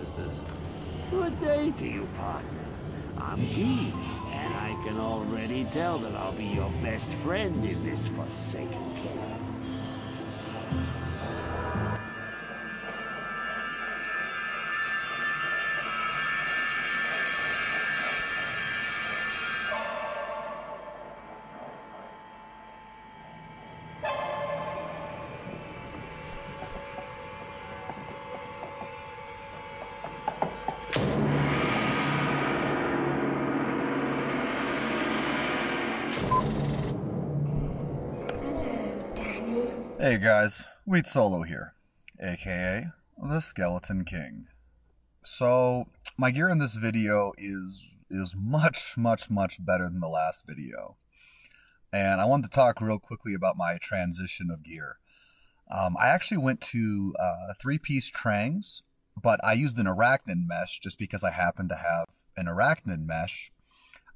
sisters. Good day to you, partner. I'm Guy, and I can already tell that I'll be your best friend in this forsaken camp. Hey guys, Wheat Solo here, aka the Skeleton King. So, my gear in this video is much better than the last video. And I wanted to talk real quickly about my transition of gear. I actually went to 3-piece trangs, but I used an arachnid mesh just because I happen to have an arachnid mesh.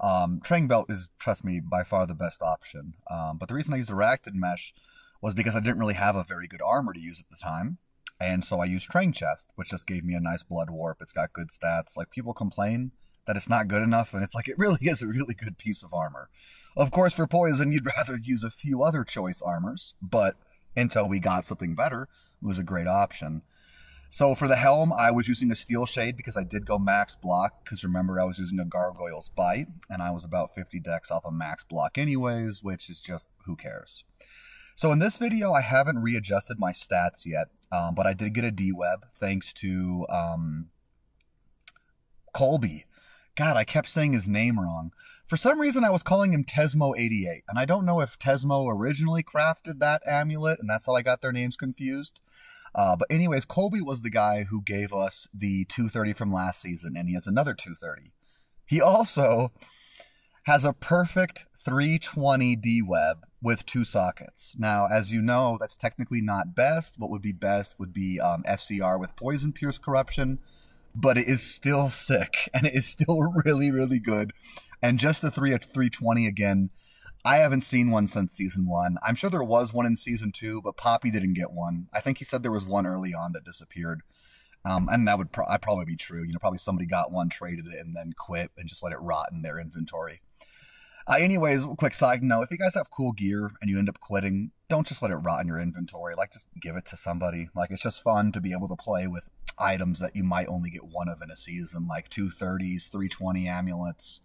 Trang belt is, trust me, by far the best option. But the reason I used arachnid mesh was because I didn't really have a very good armor to use at the time. And so I used Trang Chest, which just gave me a nice blood warp. It's got good stats. Like, people complain that it's not good enough, and it's like, it really is a really good piece of armor. Of course, for poison, you'd rather use a few other choice armors, but until we got something better, it was a great option. So for the helm, I was using a steel shade because I did go max block, because remember, I was using a gargoyle's bite, and I was about 50 dex off of max block anyways, which is just, who cares? So in this video, I haven't readjusted my stats yet, but I did get a D-web thanks to Colby. God, I kept saying his name wrong. For some reason, I was calling him Tesmo88, and I don't know if Tesmo originally crafted that amulet, and that's how I got their names confused. But anyways, Colby was the guy who gave us the 230 from last season, and he has another 230. He also has a perfect 320 D-web with 2 sockets. Now, as you know, that's technically not best. What would be best would be FCR with Poison Pierce Corruption, but it is still sick, and it is still really good. And just the 320 again, I haven't seen one since Season 1. I'm sure there was one in Season 2, but Poppy didn't get one. I think he said there was one early on that disappeared. And that would probably be true. You know, probably somebody got one, traded it, and then quit and just let it rot in their inventory. Anyways, quick side note, if you guys have cool gear and you end up quitting, don't just let it rot in your inventory. Like, just give it to somebody. Like, it's just fun to be able to play with items that you might only get one of in a season, like 230s, 320 amulets,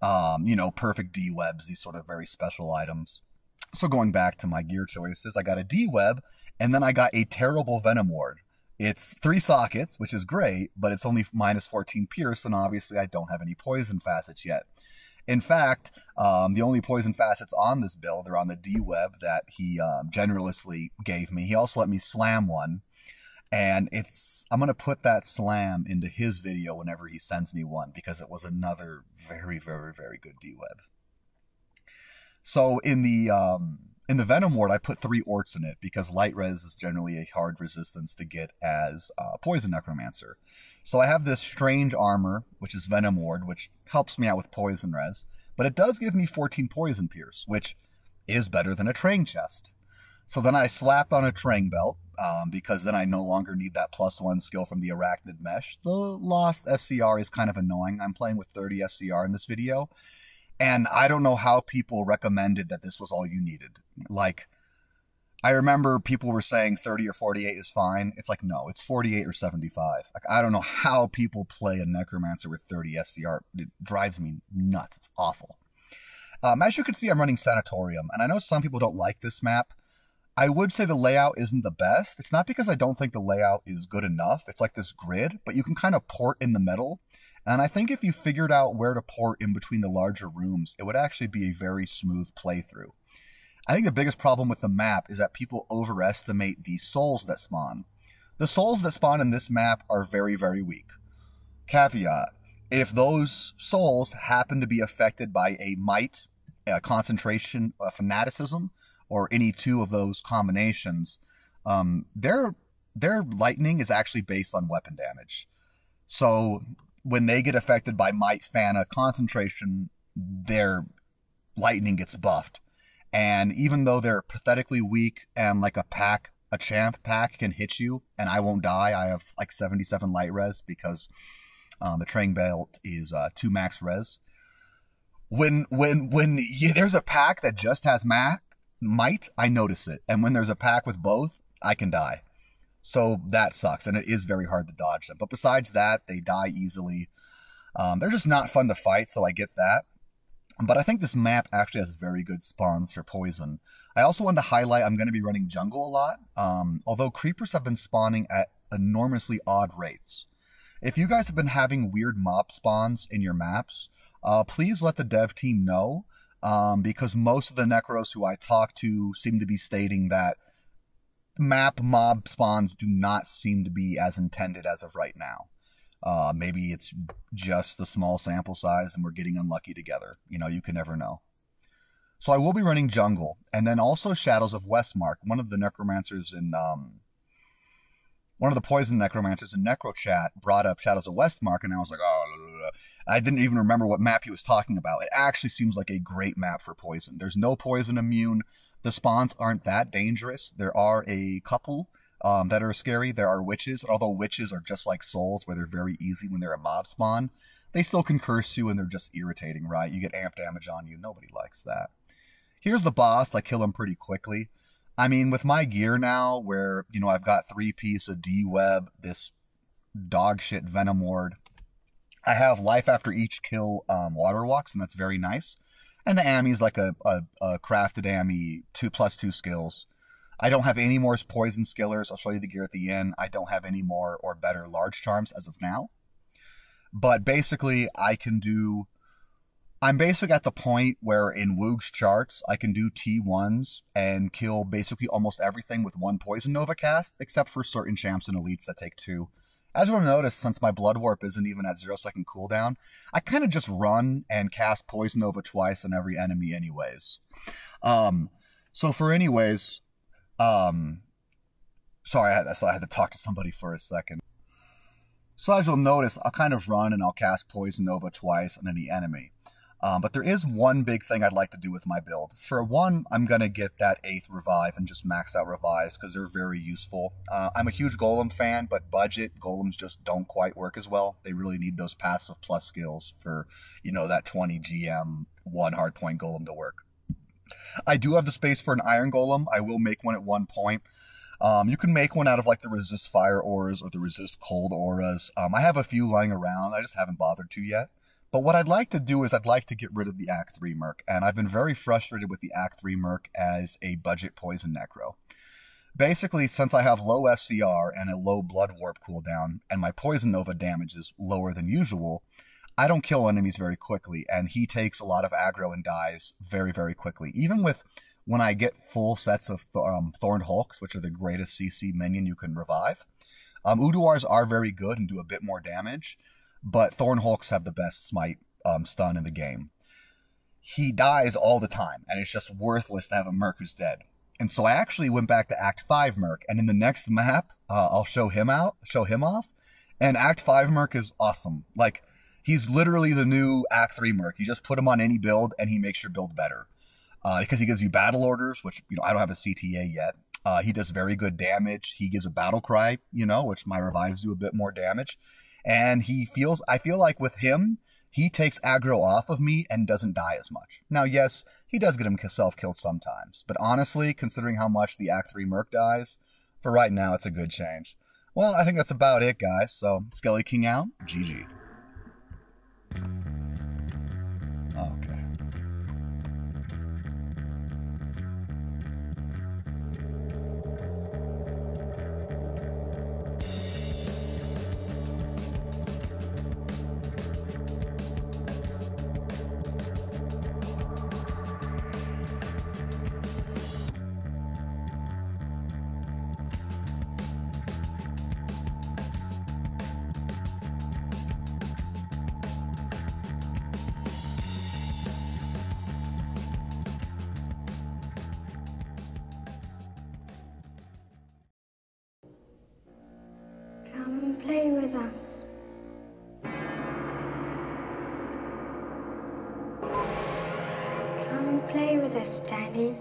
you know, perfect D-webs, these sort of very special items. So going back to my gear choices, I got a D-web, and then I got a terrible Venom ward. It's 3 sockets, which is great, but it's only minus 14 pierce, and obviously I don't have any poison facets yet. In fact, the only poison facets on this build are on the D-web that he generously gave me. He also let me slam one, and I'm going to put that slam into his video whenever he sends me one, because it was another very good D-web. So in the Venom ward, I put 3 orcs in it, because light res is generally a hard resistance to get as Poison Necromancer. So I have this strange armor, which is Venom ward, which helps me out with poison res, but it does give me 14 poison pierce, which is better than a Trang chest. So then I slapped on a Trang belt, because then I no longer need that +1 skill from the arachnid mesh. The lost FCR is kind of annoying. I'm playing with 30 FCR in this video, and I don't know how people recommended that this was all you needed. Like, I remember people were saying 30 or 48 is fine. It's like, no, it's 48 or 75. Like, I don't know how people play a Necromancer with 30 FCR. It drives me nuts. It's awful. As you can see, I'm running Sanatorium, and I know some people don't like this map. I would say the layout isn't the best. It's not because I don't think the layout is good enough. It's like this grid, but you can kind of port in the middle. And I think if you figured out where to port in between the larger rooms, it would actually be a very smooth playthrough. I think the biggest problem with the map is that people overestimate the souls that spawn. The souls that spawn in this map are very weak. Caveat: if those souls happen to be affected by a might, a concentration, a fanaticism, or any 2 of those combinations, their lightning is actually based on weapon damage. So when they get affected by might, fana, concentration, their lightning gets buffed. And even though they're pathetically weak and like a pack a champ pack can hit you and I won't die. I have like 77 light res because the Trang belt is 2 max res. When there's a pack that just has might, I notice it. And when there's a pack with both, I can die. So that sucks, and it is very hard to dodge them. But besides that, they die easily. They're just not fun to fight, so I get that. But I think this map actually has very good spawns for poison. I also wanted to highlight I'm going to be running jungle a lot, although creepers have been spawning at enormously odd rates. If you guys have been having weird mob spawns in your maps, please let the dev team know, because most of the necros who I talk to seem to be stating that map mob spawns do not seem to be as intended as of right now. Maybe it's just the small sample size and we're getting unlucky together. You know, you can never know. So I will be running jungle, and then also Shadows of Westmark. One of the necromancers in one of the poison necromancers in Necro Chat brought up Shadows of Westmark, and I was like, oh, I didn't even remember what map he was talking about. It actually seems like a great map for poison. There's no poison immune. The spawns aren't that dangerous. There are a couple that are scary. There are witches, and although witches are just like souls where they're very easy when they're a mob spawn, they still can curse you and they're just irritating, right? You get amp damage on you. Nobody likes that. Here's the boss. I kill him pretty quickly. I mean, with my gear now, where, you know, I've got 3-piece, a D-web, this dog shit Venom ward, I have life after each kill water walks, and that's very nice. And the Ami is like a crafted Ami, 2+2 skills. I don't have any more poison skillers. I'll show you the gear at the end. I don't have any more or better large charms as of now. But basically, I'm basically at the point where in Woog's charts, I can do T1s and kill basically almost everything with 1 Poison Nova cast, except for certain champs and elites that take 2. As you'll notice, since my Blood Warp isn't even at 0-second cooldown, I kind of just run and cast Poison Nova twice on every enemy anyways. So for anyways, sorry, I had to talk to somebody for a second. So as you'll notice, I'll kind of run and I'll cast Poison Nova twice on any enemy. But there is one big thing I'd like to do with my build. For one, I'm going to get that 8th revive and just max out revives because they're very useful. I'm a huge golem fan, but budget golems just don't quite work as well. They really need those passive plus skills for, you know, that 20 GM 1 hardpoint golem to work. I do have the space for an iron golem. I will make one at one point. You can make one out of like the resist fire auras or the resist cold auras. I have a few lying around. I just haven't bothered to yet. But what I'd like to do is I'd like to get rid of the Act 3 Merc, and I've been very frustrated with the Act 3 Merc as a budget poison necro. Basically, since I have low FCR and a low Blood Warp cooldown, and my Poison Nova damage is lower than usual, I don't kill enemies very quickly, and he takes a lot of aggro and dies very, very quickly. Even with when I get full sets of Thorned Hulks, which are the greatest CC minion you can revive, Uduars are very good and do a bit more damage, but Thorn Hulks have the best smite stun in the game. He dies all the time, and it's just worthless to have a Merc who's dead. And so I actually went back to Act 5 Merc, and in the next map, I'll show him off, and Act 5 Merc is awesome. Like, he's literally the new Act 3 Merc. You just put him on any build, and he makes your build better. Because he gives you battle orders, which, you know, I don't have a CTA yet. He does very good damage. He gives a battle cry, you know, which my revives do a bit more damage. And I feel like with him, he takes aggro off of me and doesn't die as much. Now, yes, he does get himself killed sometimes. But honestly, considering how much the Act 3 Merc dies, for right now, it's a good change. Well, I think that's about it, guys. So, Skelly King out. GG. Okay. Come and play with us. Come and play with us, Daddy.